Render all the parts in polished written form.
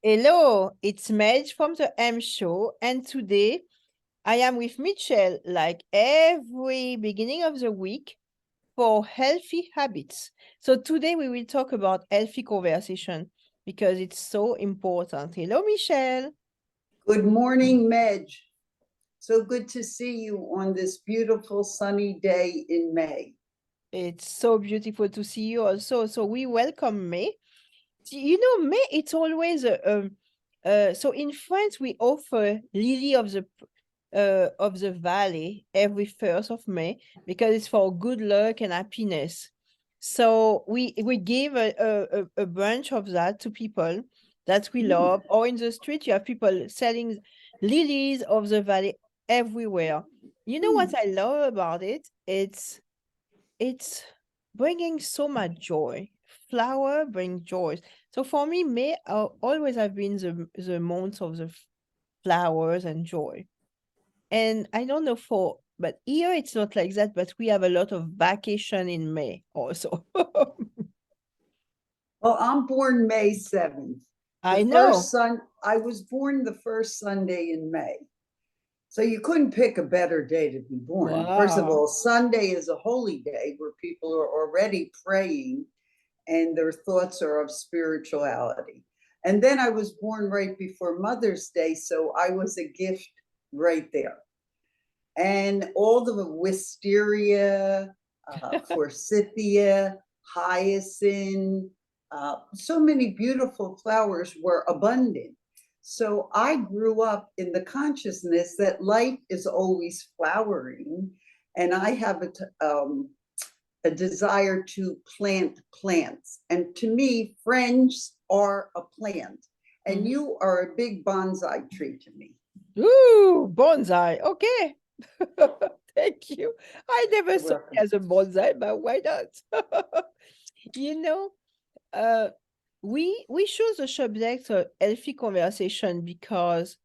Hello, it's Medge from the M Show, and today I am with Michele like every beginning of the week for healthy habits. So today we will talk about healthy conversation because it's so important. Hello, Michele. Good morning, Medge. So good to see you on this beautiful sunny day in May. It's so beautiful to see you also. So we welcome May. You know, May, it's always so in France we offer Lily of the Valley every 1st of May because it's for good luck and happiness. So we give a bunch of that to people that we love. Or in the street, you have people selling lilies of the valley everywhere. You know what I love about it? It's bringing so much joy. Flower bring joy. So for me, May always have been the month of the flowers and joy. And I don't know but here it's not like that, but we have a lot of vacation in May also. Well, I'm born May 7th. I know. I was born the first Sunday in May. So you couldn't pick a better day to be born. First of Wow. all, Sunday is a holy day where people are already praying and their thoughts are of spirituality. And then I was born right before Mother's Day, so I was a gift right there. And all the wisteria, forsythia, hyacinth, so many beautiful flowers were abundant. So I grew up in the consciousness that life is always flowering, and I have a desire to plant plants. And to me, friends are a plant, and Mhm. you are a big bonsai tree to me. Ooh, bonsai. Okay. Thank you. I never You're saw welcome. it as a bonsai, but why not? You know, uh, we choose the subject of healthy conversation because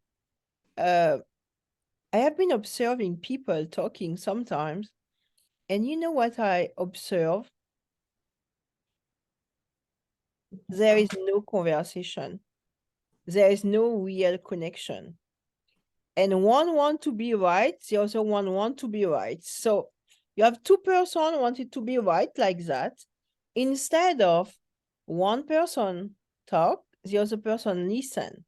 uh, I have been observing people talking sometimes, and you know what I observe? There is no conversation. There is no real connection. And one want to be right, the other one want to be right. So you have two person wanted to be right like that. Instead of one person talk, the other person listen.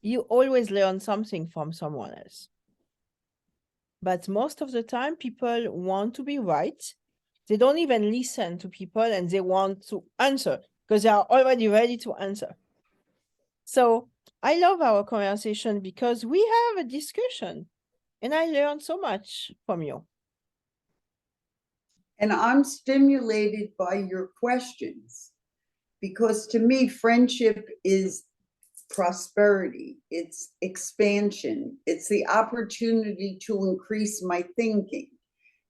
You always learn something from someone else. But most of the time, people want to be right. They don't even listen to people and they want to answer because they are already ready to answer. So I love our conversation because we have a discussion and I learned so much from you. And I'm stimulated by your questions because to me, friendship is prosperity, it's expansion, it's the opportunity to increase my thinking.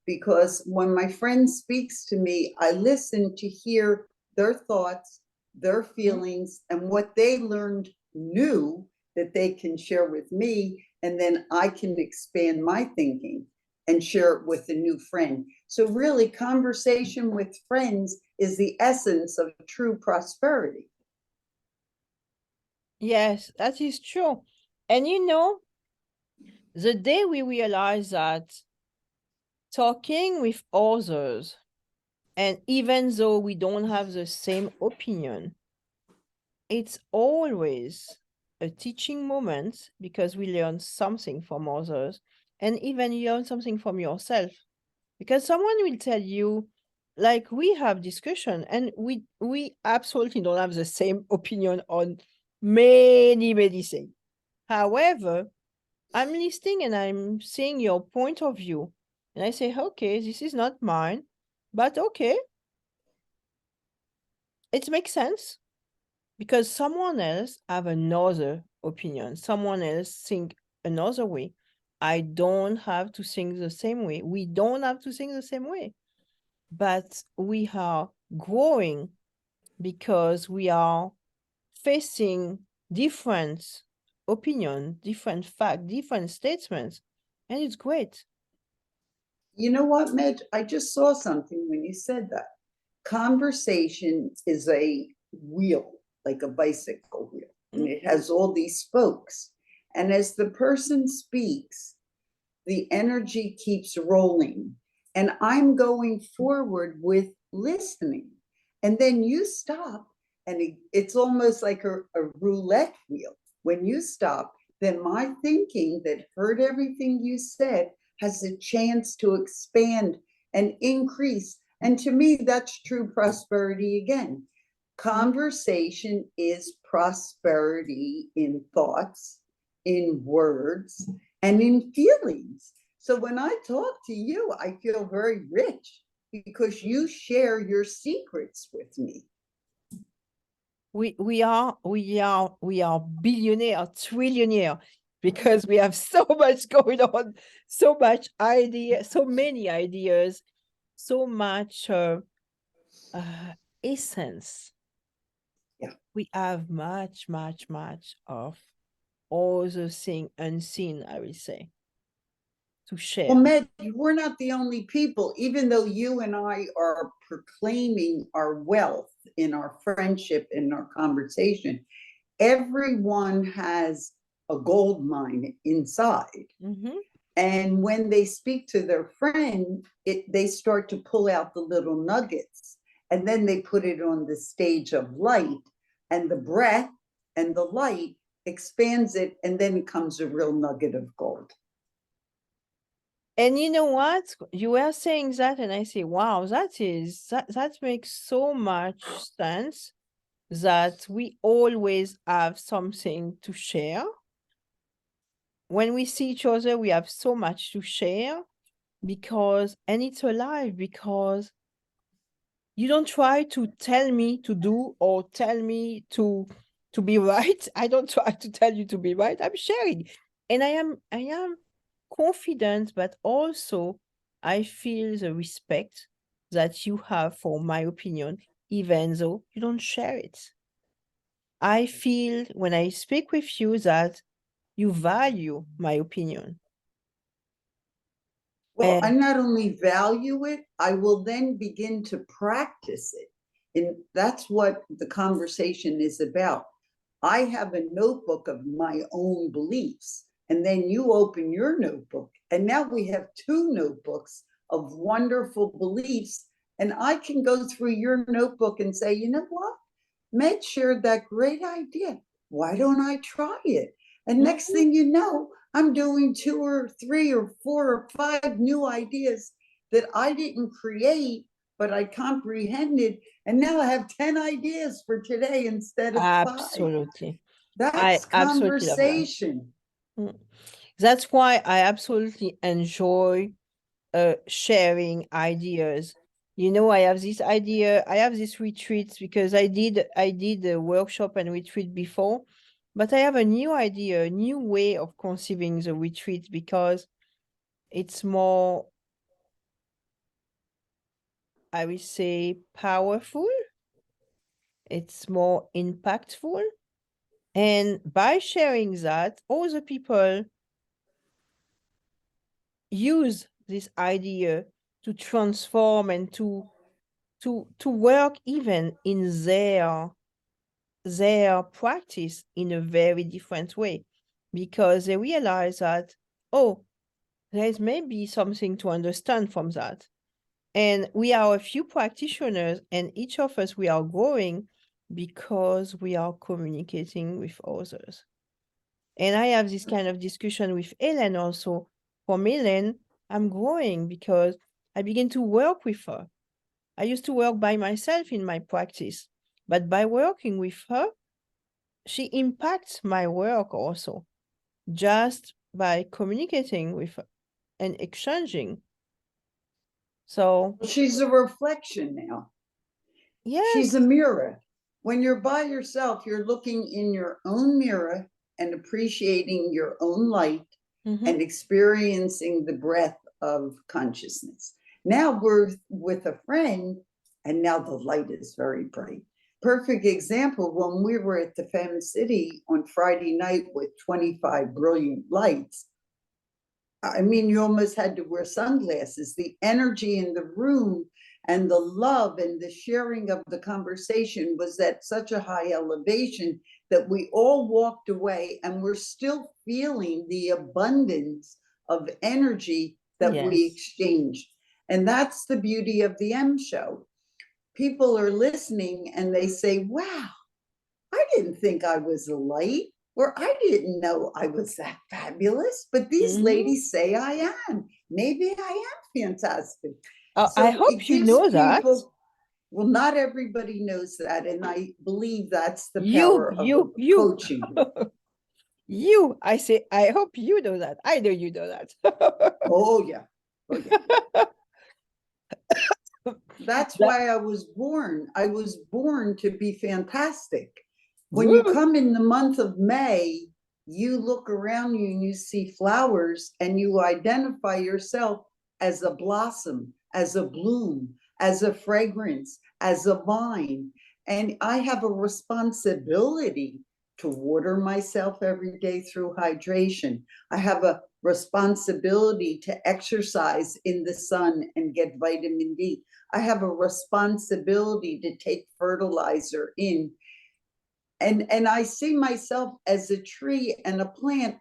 Because when my friend speaks to me, I listen to hear their thoughts, their Mhm. feelings, and what they learned new that they can share with me. And then I can expand my thinking and share it with a new friend. So, really, conversation with friends is the essence of true prosperity. Yes, that is true. And you know, the day we realize that talking with others, and even though we don't have the same opinion, it's always a teaching moment because we learn something from others and even you learn something from yourself. Because someone will tell you, like we have discussion and we absolutely don't have the same opinion on many things. However, I'm listening and I'm seeing your point of view. And I say, okay, this is not mine, but okay, it makes sense because someone else have another opinion. Someone else think another way. I don't have to think the same way. We don't have to think the same way. But we are growing because we are facing different opinion, different fact, different statements, and it's great. You know what, Medge? I just saw something when you said that. Conversation is a wheel, like a bicycle wheel. it has all these spokes. And as the person speaks, the energy keeps rolling. And I'm going forward with listening. And then you stop, and it's almost like a roulette wheel. When you stop, then my thinking that heard everything you said has a chance to expand and increase. And to me, that's true prosperity again. Conversation is prosperity in thoughts, in words, and in feelings. So when I talk to you, I feel very rich because you share your secrets with me. We are billionaire, trillionaire, because we have so much going on, so much idea, so many ideas, so much essence. Yeah. We have much of all the thing unseen, I will say, to share. Well, Medge, we're not the only people, even though you and I are proclaiming our wealth in our friendship, in our conversation, everyone has a gold mine inside. Mm-hmm. And when they speak to their friend, they start to pull out the little nuggets, and then they put it on the stage of light, and the breath and the light expands it, and then it comes a real nugget of gold. And you know what? You were saying that, and I say, wow, that makes so much sense, that we always have something to share. When we see each other, we have so much to share, and it's alive, because you don't try to tell me to do or tell me to be right. I don't try to tell you to be right. I'm sharing. And I am confident, but also I feel the respect that you have for my opinion, even though you don't share it. I feel when I speak with you that you value my opinion. Well, I And not only value it, I will then begin to practice it. And that's what the conversation is about. I have a notebook of my own beliefs, and then you open your notebook, and now we have two notebooks of wonderful beliefs. And I can go through your notebook and say, you know what? Med shared that great idea. Why don't I try it? And next thing you know, I'm doing 2 or 3 or 4 or 5 new ideas that I didn't create, but I comprehended. And now I have 10 ideas for today instead of 5. absolutely. That's I absolutely love that. conversation. That's why I absolutely enjoy sharing ideas. You know, I have this idea, I have this retreats, because I did a workshop and retreat before, but I have a new idea, a new way of conceiving the retreat, because it's more, I will say, powerful. It's more impactful. And by sharing that, all the people use this idea to transform and to work even in their practice in a very different way, because they realize that, oh, there's maybe something to understand from that. And we are a few practitioners, and each of us, we are growing because we are communicating with others. And I have this kind of discussion with Ellen also. From Ellen, I'm growing because I begin to work with her. I used to work by myself in my practice, but by working with her, she impacts my work also, just by communicating with her and exchanging. So She's a reflection now. She's a yes. mirror. When you're by yourself, you're looking in your own mirror and appreciating your own light and experiencing the breath of consciousness. Now we're with a friend, and now the light is very bright. Perfect example, when we were at the Femme City on Friday night with 25 brilliant lights, I mean, you almost had to wear sunglasses. The energy in the room And the love and the sharing of the conversation was at such a high elevation that we all walked away and we're still feeling the abundance of energy that we Yes. exchanged. And that's the beauty of the M show. People are listening and they say, wow, I didn't think I was a light, or I didn't know I was that fabulous, but these Mhm. ladies say I am. Maybe I am fantastic. I So it hope you gives know that. people, well, not everybody knows that. And I believe that's the You, power of you, you, coaching. you. I say, I hope you know that. I know you know that. Oh, yeah. Oh, yeah. That's That- why I was born. I was born to be fantastic. When you Woo. come in the month of May, you look around you and you see flowers and you identify yourself as a blossom, as a bloom, as a fragrance, as a vine. And I have a responsibility to water myself every day through hydration. I have a responsibility to exercise in the sun and get vitamin D. I have a responsibility to take fertilizer in. And I see myself as a tree and a plant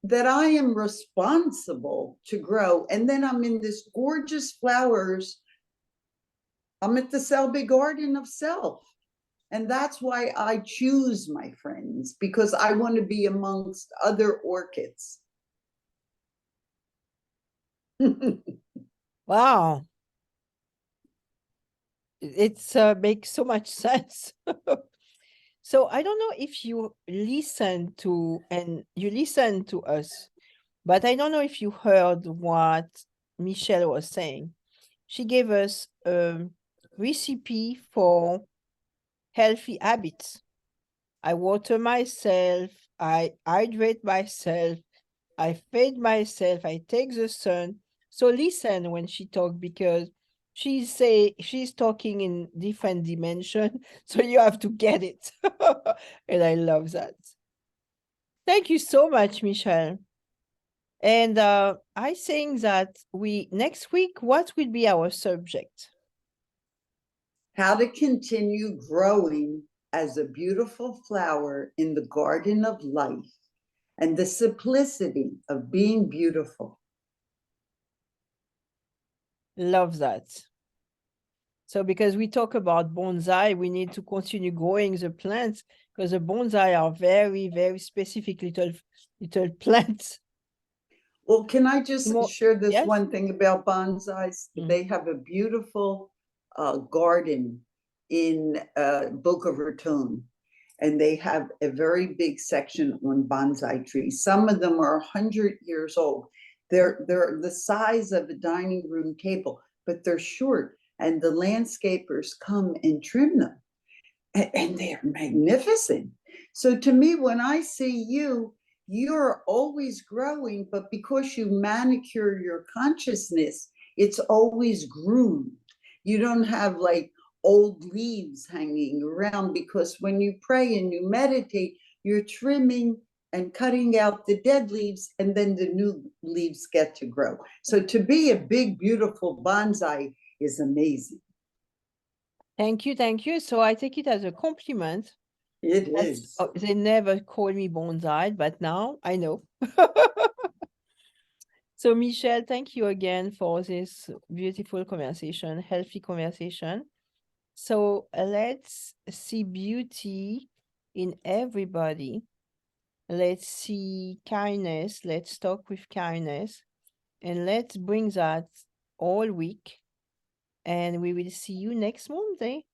that I am responsible to grow. And then I'm in this gorgeous flowers. I'm at the Selby Garden of Self. And that's why I choose my friends, because I want to be amongst other orchids. Wow. It's makes so much sense. So I don't know if you listen to and you listen to us, but I don't know if you heard what Michelle was saying. She gave us a recipe for healthy habits. I water myself, I hydrate myself, I feed myself, I take the sun. So listen when she talk because she's talking in different dimension, so you have to get it. And I love that. Thank you so much, Michelle. And I think that we next week, what will be our subject? How to continue growing as a beautiful flower in the garden of life and the simplicity of being beautiful. Love that. So because we talk about bonsai, we need to continue growing the plants because the bonsai are very, very specific little plants. Well, can I just More, share this yes. one thing about bonsais? They have a beautiful garden in Boca Raton, and they have a very big section on bonsai trees. Some of them are 100 years old. They're the size of a dining room table, but they're short, and the landscapers come and trim them, and they're magnificent. So to me, when I see you, you're always growing, but because you manicure your consciousness, it's always groomed. You don't have like old leaves hanging around, because when you pray and you meditate, you're trimming and cutting out the dead leaves, and then the new leaves get to grow. So to be a big, beautiful bonsai is amazing. Thank you, thank you. So I take it as a compliment. It is. They never call me bonsai, but now I know. So Michelle, thank you again for this beautiful conversation, healthy conversation. So let's see beauty in everybody. Let's see kindness. Let's talk with kindness. And let's bring that all week. And we will see you next Monday.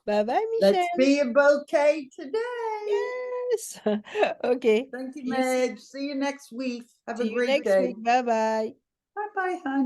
Bye-bye, Let's Michelle. be a bouquet today. Yes. Okay. Thank you, You see, Medge. See you next week. Have a see you great next day. week. Bye-bye. Bye-bye, hon.